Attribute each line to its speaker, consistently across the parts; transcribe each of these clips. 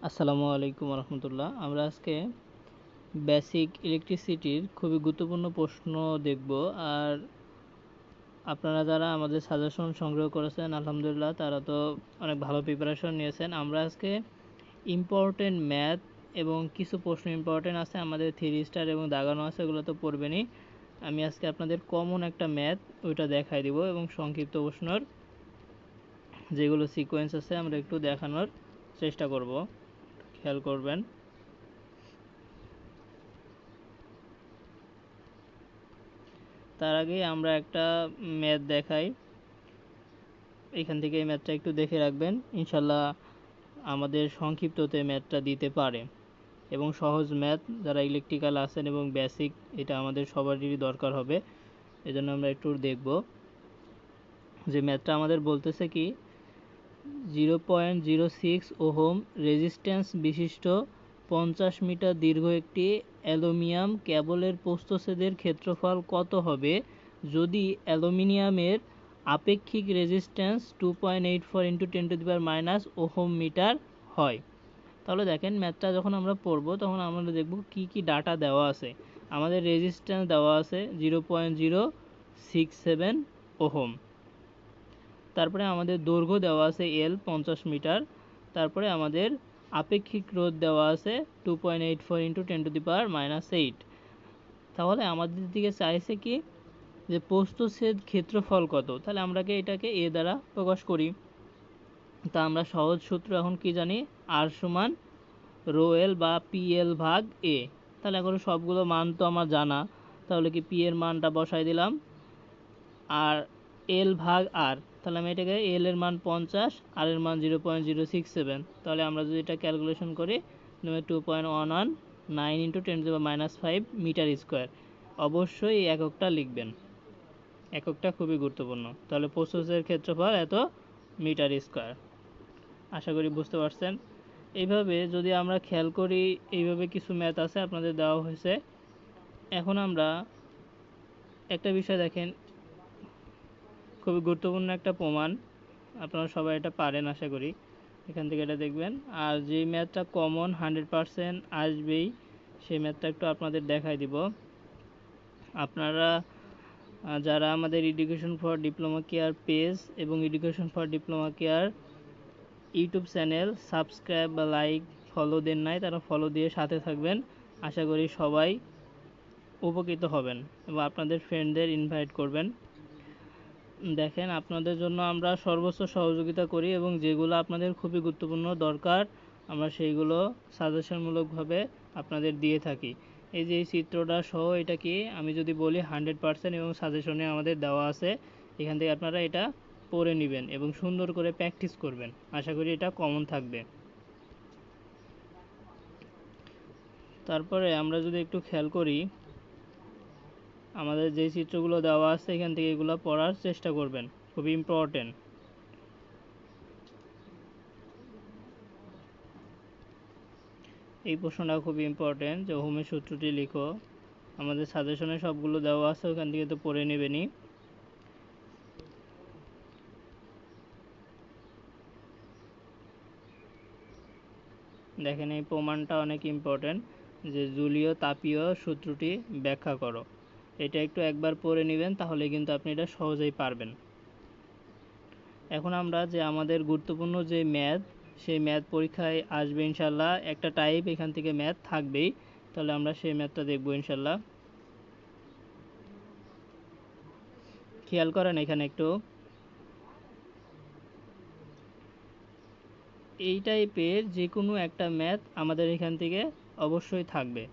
Speaker 1: আসসালামু আলাইকুম রহমতুল্লাহ। আমরা আজকে বেসিক ইলেকট্রিসিটির খুবই গুরুত্বপূর্ণ প্রশ্ন দেখব। আর আপনারা যারা আমাদের সাজেশন সংগ্রহ করেছেন আলহামদুলিল্লাহ, তারা তো অনেক ভালো প্রিপারেশন নিয়েছেন। আমরা আজকে ইম্পর্টেন্ট ম্যাথ এবং কিছু প্রশ্ন ইম্পর্টেন্ট আছে আমাদের 3 স্টার এবং দাগানো আছে, ওগুলো তো পড়বেনই। আমি আজকে আপনাদের কমন একটা ম্যাথ ওইটা দেখাই দিব এবং সংক্ষিপ্ত প্রশ্নর যেগুলো সিকোয়েন্স আছে আমরা একটু দেখানোর চেষ্টা করব, খেয়াল করবেন। তার আগে আমরা একটা ম্যাথ দেখাই, এখান থেকে এই ম্যাথটা একটু দেখে রাখবেন, ইনশাল্লাহ আমাদের সংক্ষিপ্ততে ম্যাথটা দিতে পারে। এবং সহজ ম্যাথ, যারা ইলেকট্রিক্যাল আছেন এবং বেসিক, এটা আমাদের সবারই দরকার হবে, এজন্য আমরা একটু দেখব যে ম্যাথটা আমাদের বলতেছে কি 0.06 ওহম রেজিস্ট্যান্স বিশিষ্ট 50 মিটার দীর্ঘ একটি অ্যালুমিনিয়াম কেবলের প্রস্থচ্ছেদের ক্ষেত্রফল কত হবে যদি অ্যালুমিনিয়ামের আপেক্ষিক রেজিস্ট্যান্স 2.84 × 10⁻⁻⁻⁻⁻⁻⁻⁻⁻⁻⁻⁻⁻⁻⁻⁻⁻⁻⁻⁻⁻⁻⁻⁻⁻⁻⁻⁻⁻⁻⁻⁻⁻⁻⁻⁻⁻⁻⁻⁻⁻⁻⁻⁻⁻⁻⁻⁻⁻⁻⁻⁻⁻⁻⁻⁻⁻⁻⁻⁻⁻⁻⁻⁻⁻⁻⁻⁻⁻⁻⁻⁻⁻⁻⁻⁻⁻⁻⁻⁻⁻⁻⁻⁻⁻⁻⁻⁻⁻⁻⁻⁻⁻⁻⁻⁻⁻⁻⁻⁻⁻এখানে কি কি ডাটা দেওয়া আছে? আমাদের রেজিস্ট্যান্স দেওয়া আছে 0.067 ওহম, তারপরে আমাদের দৈর্ঘ্য দেওয়া আছে এল 50 মিটার, তারপরে আমাদের আপেক্ষিক রোধ দেওয়া আছে 2.84 × 10⁻⁻⁸। তাহলে আমাদের দিকে চাইছে কি যে প্রস্থচ্ছেদ ক্ষেত্রফল কত, তাহলে আমরা এটাকে এ দ্বারা প্রকাশ করি। তা আমরা সহজ সূত্র এখন কি জানি, আর সমান রো এল বা পি এল ভাগ এ। তাহলে এখন সবগুলো মান তো আমার জানা, তাহলে কি পি এর মানটা বসাই দিলাম আর এল ভাগ আর, তাহলে আমি এটাকে এল এর মান 50 আর এর মান 0.067, তাহলে আমরা যদি এটা ক্যালকুলেশন করি 2.119 × 10⁻⁻5 মিটার স্কোয়ার। অবশ্যই এই এককটা লিখবেন, এককটা খুবই গুরুত্বপূর্ণ। তাহলে প্রস্থচ্ছেদের ক্ষেত্রফল এত মিটার স্কোয়ার। আশা করি বুঝতে পারছেন। এইভাবে যদি আমরা খেয়াল করি, এইভাবে কিছু ম্যাথ আছে আপনাদের দেওয়া হয়েছে। এখন আমরা একটা বিষয় দেখেন, খুবই গুরুত্বপূর্ণ একটা প্রমাণ, আপনারা সবাই এটা পারেন আশা করি, এখান থেকে এটা দেখবেন। আর যে ম্যাথটা কমন 100% আসবেই, সেই ম্যাথটা একটু আপনাদের দেখাই দিব। আপনারা যারা আমাদের education for diploma care page এবং education for diploma care YouTube channel subscribe বা লাইক ফলো দেন নাই, তারা ফলো দিয়ে সাথে থাকবেন। আশা করি সবাই উপকৃত হবেন এবং আপনাদের ফ্রেন্ডদের ইনভাইট করবেন। দেখেন, আপনাদের জন্য আমরা সর্বোচ্চ সহযোগিতা করি এবং যেগুলো আপনাদের খুবই গুরুত্বপূর্ণ দরকার আমরা সেইগুলো সাজেশনমূলকভাবে আপনাদের দিয়ে থাকি। এই যে এই চিত্রটা সহ এটা কি আমি যদি বলি 100% এবং সাজেশনে আমাদের দেওয়া আছে, এখান থেকে আপনারা এটা পড়ে নেবেন এবং সুন্দর করে প্র্যাকটিস করবেন। আশা করি এটা কমন থাকবে। তারপরে আমরা যদি একটু খেয়াল করি, আমাদের যে চিত্রগুলো দেওয়া আছে এখান থেকে এগুলো পড়ার চেষ্টা করবেন, খুবই ইম্পর্টেন্ট। এই প্রশ্নটা খুবই ইম্পর্টেন্ট যে ওহমের সূত্রটি লিখো। আমাদের সাজেশনে সবগুলো দেওয়া আছে, ওখান থেকে তো পড়ে নেবেনই। দেখেন, এই প্রমাণটা অনেক ইম্পর্টেন্ট যে জুলীয় তাপীয় সূত্রটি ব্যাখ্যা করো। এটা একটু একবার পড়ে নেবেন, তাহলে কিন্তু আপনি এটা সহজেই পারবেন। এখন আমরা যে আমাদের গুরুত্বপূর্ণ যে ম্যাথ, সেই ম্যাথ পরীক্ষায় আসবে ইনশাল্লাহ, একটা টাইপ এখান থেকে ম্যাথ থাকবেই, তাহলে আমরা সেই ম্যাথটা দেখবো ইনশাল্লাহ। খেয়াল করেন এখানে একটু, এই টাইপের যে কোনো একটা ম্যাথ আমাদের এখান থেকে অবশ্যই থাকবে।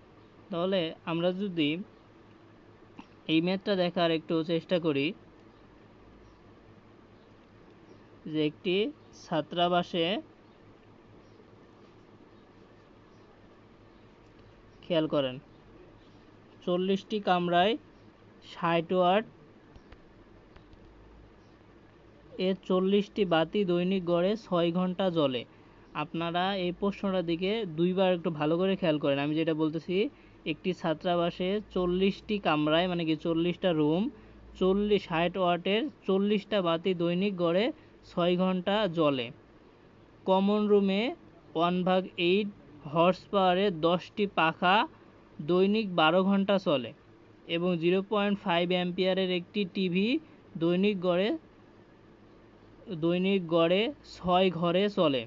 Speaker 1: তাহলে আমরা যদি এই ম্যাথটা দেখার একটু চেষ্টা করি, যে একটি ছাত্রাবাসে, খেয়াল করেন 40টি কামরায় 60 ওয়াট এর 40টি বাতি দৈনিক গড়ে 6 ঘন্টা জ্বলে। আপনারা এই প্রশ্নটার দিকে দুইবার একটু ভালো করে খেয়াল করেন। আমি যেটা বলতেছি, একটি ছাত্রাবাসে 40টি কামরায় মানে কি 40টা রুম, 60 ওয়াটের 40টা বাতি দৈনিক গড়ে 6 ঘন্টা জ্বলে। কমন রুমে 1/8 হর্স পাওয়ারে 10টি পাখা দৈনিক 12 ঘন্টা চলে এবং 0.5 অ্যাম্পিয়ারের একটি টিভি দৈনিক গড়ে 6 ঘরে চলে।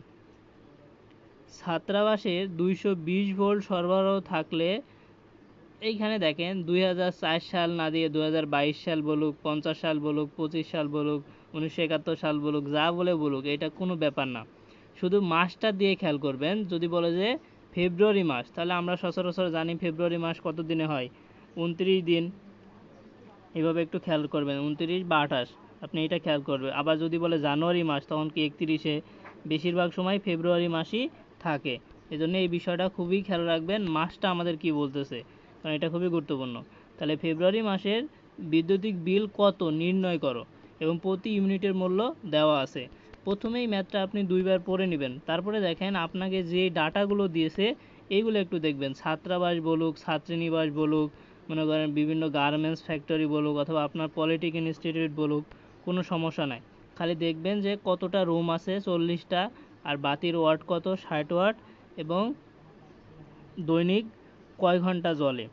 Speaker 1: ছাত্রাবাসে 220 ভোল্ট সরবরাহ থাকলে এইখানে দেখেন 2004 সাল না দিয়ে 2022 সাল বলুক, 50 সাল বলুক, 25 সাল বলুক, 1971 সাল বলুক, যা বলুক, এটা কোনো ব্যাপার না। শুধু মাসটা দিয়ে খেয়াল করবেন। যদি বলে যে ফেব্রুয়ারি মাস, তাহলে আমরা সচরাচর জানি ফেব্রুয়ারি মাস কত দিনে হয়, 29 দিন। এভাবে একটু খেয়াল করবেন, 29 বা 28, আপনি এটা খেয়াল করবেন। আবার যদি বলে জানুয়ারি মাস, তখন কি 31-এ? বেশিরভাগ সময় ফেব্রুয়ারি মাসই থাকে। এজন্য এই বিষয়টা খুবই খেয়াল রাখবেন, মাসটা আমাদের কি বলতেছে, কারণ এটা খুবই গুরুত্বপূর্ণ। তাহলে ফেব্রুয়ারি মাসের বৈদ্যুতিক বিল কত নির্ণয় করো এবং প্রতি ইউনিটের মূল্য দেওয়া আছে। প্রথমেই ম্যাথটা আপনি 2 বার পড়ে নেবেন, তারপরে দেখেন আপনাকে যে ডাটাগুলো দিয়েছে এইগুলো একটু দেখবেন। ছাত্রাবাস বলুক, ছাত্রীনিবাস বলুক, মনে করেন বিভিন্ন গার্মেন্টস ফ্যাক্টরি বলুক, অথবা আপনার পলিটেক ইনস্টিটিউট বলুক, কোনো সমস্যা নাই। খালি দেখবেন যে কতটা রুম আছে, 40টা, আর বাতির ওয়াট কত, 60 ওয়াট, এবং দৈনিক কয় ঘন্টা জ্বলে।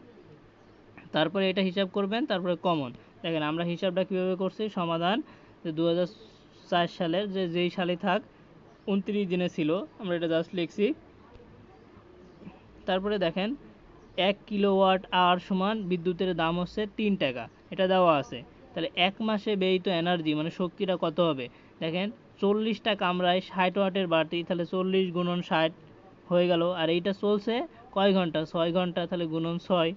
Speaker 1: তারপরে এটা হিসাব করবেন, তারপরে কমন। দেখেন আমরা হিসাবটা কীভাবে করছি, সমাধান যে 2004 সালের যেই সালে থাক 29 দিনে ছিল, আমরা এটা জাস্ট লিখছি। তারপরে দেখেন 1 কিলোওয়াট আওয়ার সমান বিদ্যুতের দাম হচ্ছে 3 টাকা, এটা দেওয়া আছে। তাহলে এক মাসে ব্যয়িত এনার্জি মানে শক্তিটা কত হবে, দেখেন 40টা কামরায় 60 ওয়াটের বাতি, তাহলে 40 গুণন 60 হয়ে গেল। আর এইটা চলছে কয় ঘন্টা, 6 ঘন্টা, তাহলে গুণন 6।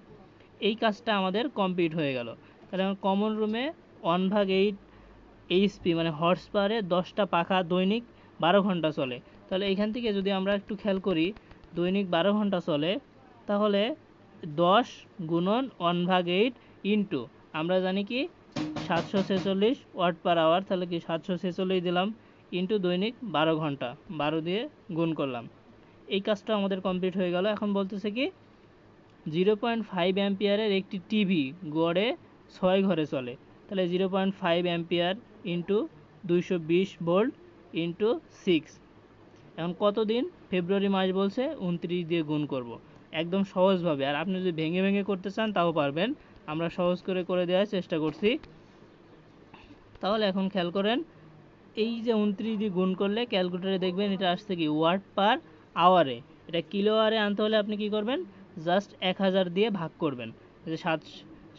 Speaker 1: এই কাজটা আমাদের কমপ্লিট হয়ে গেল। তাহলে কমন রুমে 1/8 এইচপি মানে হর্স পাওয়ারে 10টা পাখা দৈনিক 12 ঘন্টা চলে। তাহলে এইখান থেকে যদি আমরা একটু খেয়াল করি, দৈনিক 12 ঘন্টা চলে, তাহলে 10 গুণন 1/8 ইন্টু, আমরা জানি কি 746 ওয়াট পার আওয়ার, তাহলে কি 746 দিলাম, ইন্টু দৈনিক 12 ঘন্টা, 12 দিয়ে গুণ করলাম। এই কাজটা আমাদের কমপ্লিট হয়ে গেল। এখন বলতেছে কি 0.5 অ্যাম্পিয়ারের একটি টিভি গড়ে 6 ঘরে চলে। তাহলে 0.5 অ্যাম্পিয়ার ইন্টু 220 ভোল্ট ইন্টু 6। এখন কত দিন, ফেব্রুয়ারি মাস বলছে, 29 দিয়ে গুণ করব একদম সহজভাবে। আর আপনি যদি ভেঙে ভেঙে করতে চান তাও পারবেন, আমরা সহজ করে দেওয়ার চেষ্টা করছি। তাহলে এখন খেয়াল করেন, এই যে 29 দিয়ে গুণ করলে ক্যালকুলেটারে দেখবেন এটা আসছে কি ওয়াট পার আওয়ারে। এটা কিলো আওয়ারে আনতে হলে আপনি কি করবেন, জাস্ট 1000 দিয়ে ভাগ করবেন। যে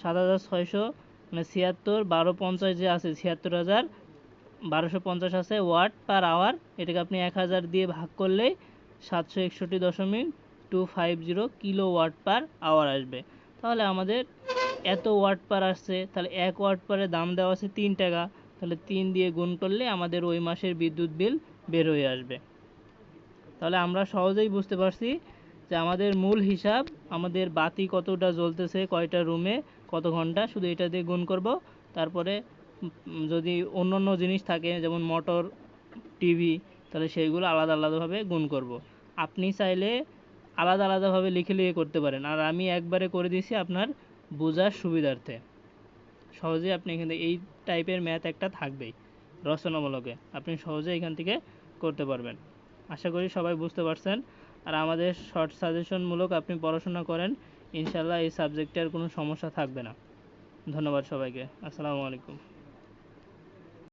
Speaker 1: 7600 মানে 76, 1250 যে আছে 76,1250 আছে ওয়াট পার আওয়ার, এটাকে আপনি 1000 দিয়ে ভাগ করলেই 761.250 কিলো ওয়াট পার আওয়ার আসবে। তাহলে আমাদের এত ওয়াট পার আসছে, তাহলে 1 ওয়াট পারে দাম দেওয়া আছে 3 টাকা, তাহলে 3 দিয়ে গুণ করলে আমাদের ওই মাসের বিদ্যুৎ বিল বের হয়ে আসবে। তাহলে আমরা সহজেই বুঝতে পারছি যে আমাদের মূল হিসাব, আমাদের বাতি কতটা জ্বলতেছে, কয়টা রুমে, কত ঘন্টা, শুধু এটা দিয়ে গুণ করব। তারপরে যদি অন্য জিনিস থাকে যেমন মোটর, টিভি, তাহলে সেইগুলো আলাদা আলাদাভাবে গুণ করব। আপনি চাইলে আলাদা আলাদাভাবে লিখে করতে পারেন, আর আমি একবারে করে দিয়েছি আপনার বোঝার সুবিধার্থে। সহজেই আপনি এখান থেকে এই টাইপের ম্যাথ একটা থাকবেই রচনামূলকে, আপনি সহজেই এখান থেকে করতে পারবেন। আশা করি সবাই বুঝতে পারছেন। আর আমাদের শর্ট সাজেশনমূলক আপনি পড়াশোনা করেন, ইনশাল্লাহ এই সাবজেক্টে আর কোনো সমস্যা থাকবে না। ধন্যবাদ সবাইকে। আসসালামু আলাইকুম।